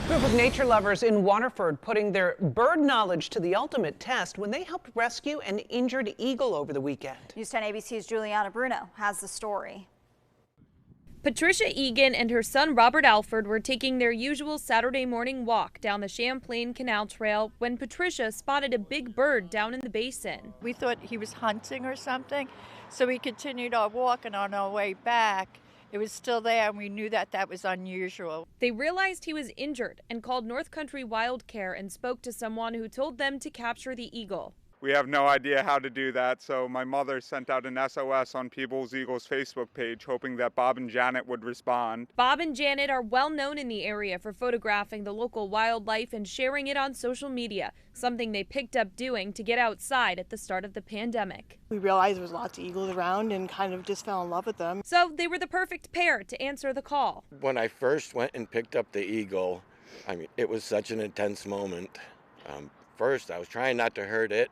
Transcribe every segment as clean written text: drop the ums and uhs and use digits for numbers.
Group of nature lovers in Waterford putting their bird knowledge to the ultimate test when they helped rescue an injured eagle over the weekend. News 10 ABC's Juliana Bruno has the story. Patricia Egan and her son Robert Alford were taking their usual Saturday morning walk down the Champlain Canal Trail when Patricia spotted a big bird down in the basin. We thought he was hunting or something, so we continued our walk, and on our way back, it was still there, and we knew that that was unusual. They realized he was injured and called North Country Wild Care and spoke to someone who told them to capture the eagle. We have no idea how to do that, so my mother sent out an SOS on People's Eagles Facebook page, hoping that Bob and Janet would respond. Bob and Janet are well known in the area for photographing the local wildlife and sharing it on social media, something they picked up doing to get outside at the start of the pandemic. We realized there was lots of eagles around and kind of just fell in love with them. So they were the perfect pair to answer the call. When I first went and picked up the eagle, it was such an intense moment. First, I was trying not to hurt it,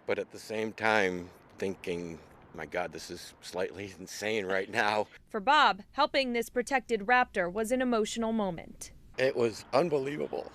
but at the same time thinking, my God, this is slightly insane right now. For Bob, helping this protected raptor was an emotional moment. It was unbelievable.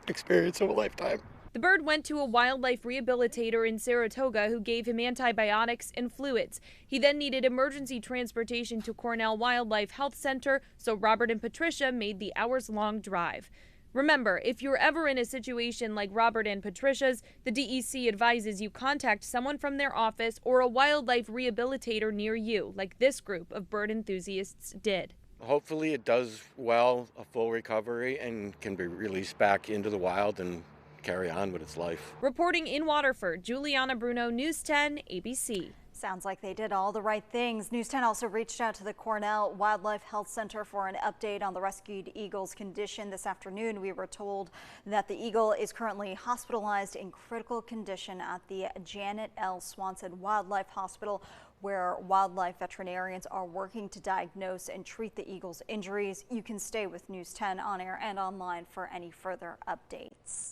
Experience of a lifetime. The bird went to a wildlife rehabilitator in Saratoga who gave him antibiotics and fluids. He then needed emergency transportation to Cornell Wildlife Health Center, so Robert and Patricia made the hours-long drive. Remember, if you're ever in a situation like Robert and Patricia's, the DEC advises you contact someone from their office or a wildlife rehabilitator near you, like this group of bird enthusiasts did. Hopefully it does well, a full recovery, and can be released back into the wild and carry on with its life. Reporting in Waterford, Juliana Bruno, News 10, ABC. Sounds like they did all the right things. News 10 also reached out to the Cornell Wildlife Health Center for an update on the rescued eagle's condition. This afternoon, we were told that the eagle is currently hospitalized in critical condition at the Janet L. Swanson Wildlife Hospital, where wildlife veterinarians are working to diagnose and treat the eagle's injuries. You can stay with News 10 on air and online for any further updates.